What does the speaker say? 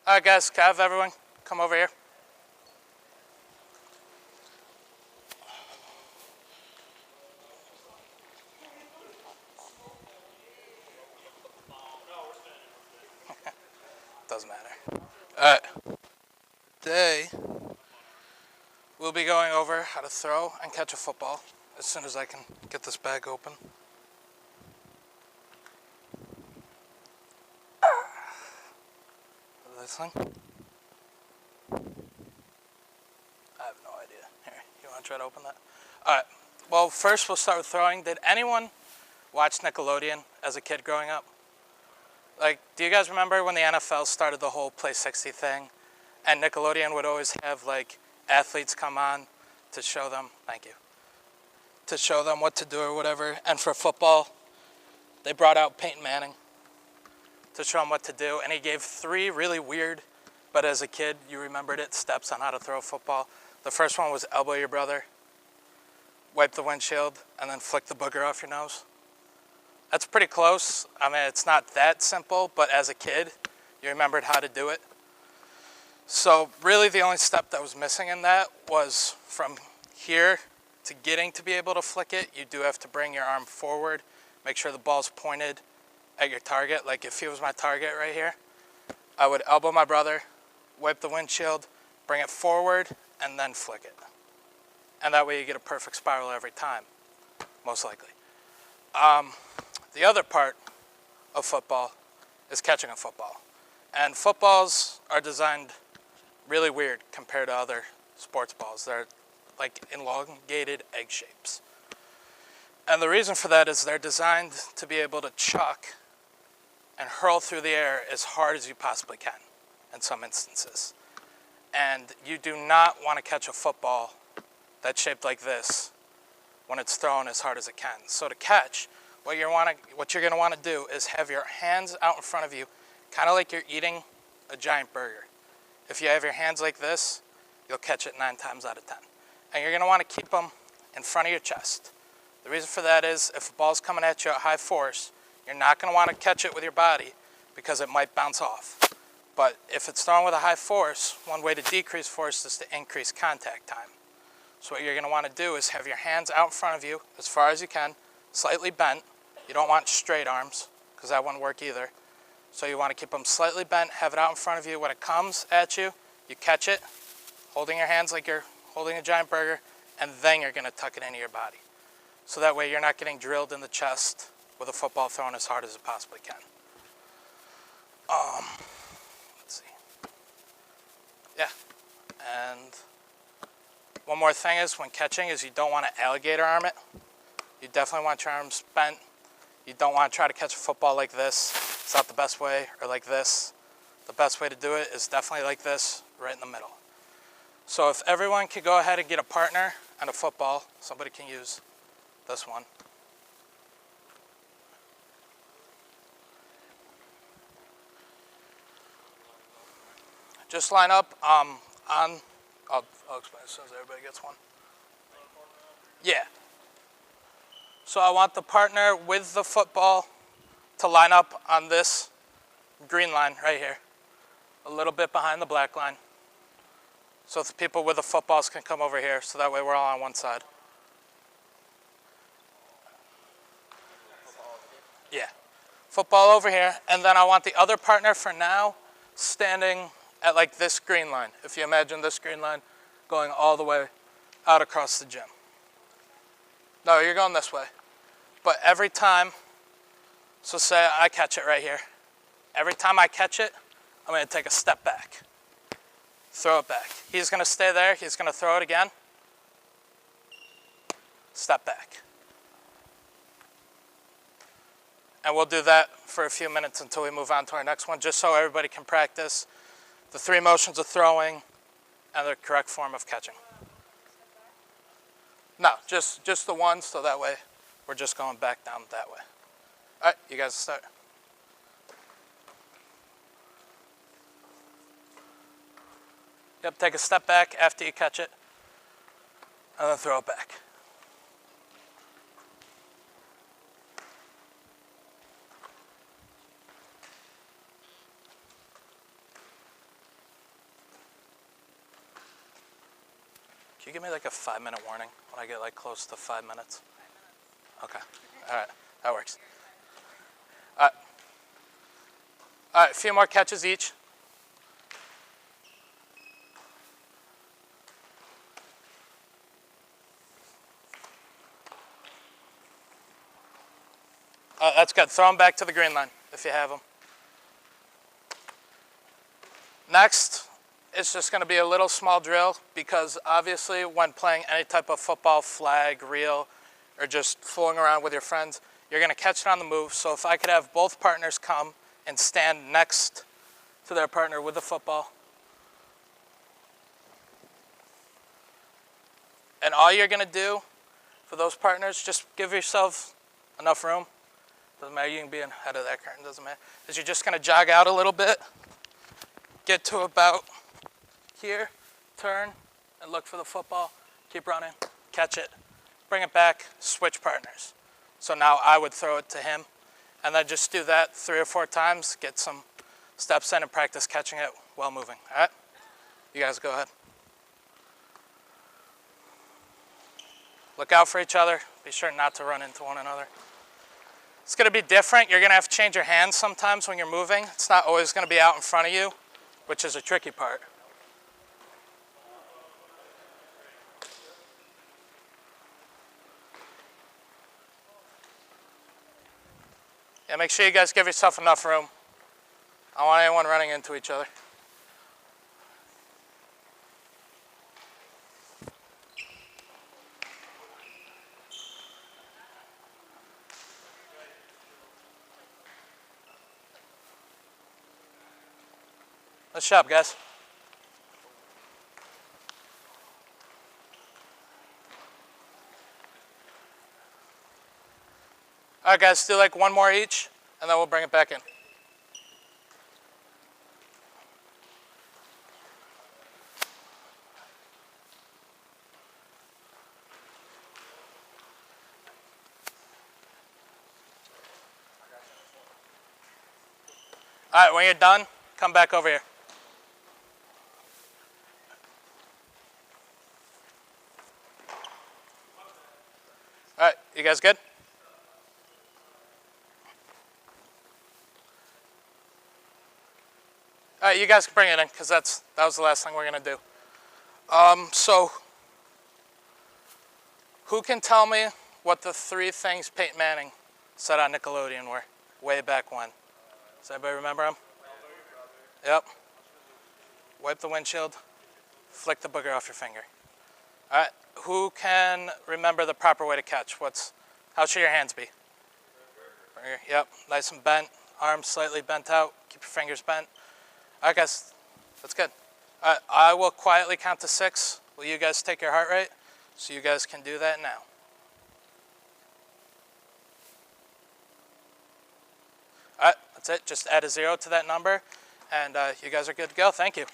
All right, guys, can I have everyone come over here? Doesn't matter. All right. Today, we'll be going over how to throw and catch a football as soon as I can get this bag open. This thing? I have no idea. Here, you want to try to open that? All right. Well, first we'll start with throwing. Did anyone watch Nickelodeon as a kid growing up? Like, do you guys remember when the NFL started the whole Play 60 thing? And Nickelodeon would always have, like, athletes come on to show them, thank you, to show them what to do or whatever. And for football, they brought out Peyton Manning to show him what to do. And he gave 3 really weird, but as a kid, you remembered it, steps on how to throw a football. The first one was elbow your brother, wipe the windshield, and then flick the booger off your nose. That's pretty close. I mean, it's not that simple, but as a kid, you remembered how to do it. So really the only step that was missing in that was from here to getting to be able to flick it, you do have to bring your arm forward, make sure the ball's pointed at your target. Like if he was my target right here, I would elbow my brother, wipe the windshield, bring it forward, and then flick it. And that way you get a perfect spiral every time, most likely. The other part of football is catching a football. And footballs are designed really weird compared to other sports balls. They're like elongated egg shapes. And the reason for that is they're designed to be able to chuck and hurl through the air as hard as you possibly can in some instances. And you do not want to catch a football that's shaped like this when it's thrown as hard as it can. So to catch, what you're going to want to do is have your hands out in front of you, kind of like you're eating a giant burger. If you have your hands like this, you'll catch it 9 times out of 10. And you're going to want to keep them in front of your chest. The reason for that is if a ball's coming at you at high force, you're not going to want to catch it with your body because it might bounce off. But if it's thrown with a high force, one way to decrease force is to increase contact time. So what you're going to want to do is have your hands out in front of you as far as you can, slightly bent. You don't want straight arms because that wouldn't work either. So you want to keep them slightly bent, have it out in front of you. When it comes at you, you catch it, holding your hands like you're holding a giant burger, and then you're going to tuck it into your body. So that way you're not getting drilled in the chest with a football thrown as hard as it possibly can. Let's see. Yeah. And one more thing is when catching is you don't want to alligator arm it. You definitely want your arms bent. You don't want to try to catch a football like this. It's not the best way, or like this. The best way to do it is definitely like this, right in the middle. So if everyone could go ahead and get a partner and a football, somebody can use this one. Just line up I'll explain as soon as everybody gets one. Yeah. So I want the partner with the football to line up on this green line right here, a little bit behind the black line. So the people with the footballs can come over here, so that way we're all on one side. Yeah. Football over here, and then I want the other partner for now standing at like this green line. If you imagine this green line going all the way out across the gym. No, you're going this way. But every time, so say I catch it right here. Every time I catch it, I'm going to take a step back. Throw it back. He's going to stay there. He's going to throw it again. Step back. And we'll do that for a few minutes until we move on to our next one, just so everybody can practice the 3 motions of throwing and the correct form of catching. No, just the one, so that way we're just going back down that way. All right, you guys start. Yep, take a step back after you catch it, and then throw it back. Can you give me like a 5-minute warning when I get like close to 5 minutes? Okay. All right. That works. All right. All right. A few more catches each. That's good. Throw them back to the green line if you have them. Next, it's just going to be a little small drill because obviously when playing any type of football, flag, reel, or just fooling around with your friends, you're going to catch it on the move. So if I could have both partners come and stand next to their partner with the football. And all you're going to do for those partners, just give yourself enough room. Doesn't matter, you can be ahead of that curtain, doesn't matter. Is you're just going to jog out a little bit, get to about here, turn, and look for the football, keep running, catch it, bring it back, switch partners. So now I would throw it to him, and then just do that 3 or 4 times, get some steps in and practice catching it while moving, all right? You guys go ahead. Look out for each other. Be sure not to run into one another. It's going to be different. You're going to have to change your hands sometimes when you're moving. It's not always going to be out in front of you, which is a tricky part. Yeah, make sure you guys give yourself enough room. I don't want anyone running into each other. Nice job, guys. All right, guys, do like one more each, and then we'll bring it back in. All right, when you're done, come back over here. All right, you guys good? All right, you guys can bring it in because that was the last thing we're going to do. So who can tell me what the 3 things Peyton Manning said on Nickelodeon were way back when? Does anybody remember them? Yep. Wipe the windshield, flick the booger off your finger. All right, who can remember the proper way to catch? How should your hands be? Yep, nice and bent, arms slightly bent out, keep your fingers bent. All right, guys, that's good. All right, I will quietly count to 6. Will you guys take your heart rate? So you guys can do that now. All right, that's it. Just add a 0 to that number, and you guys are good to go. Thank you.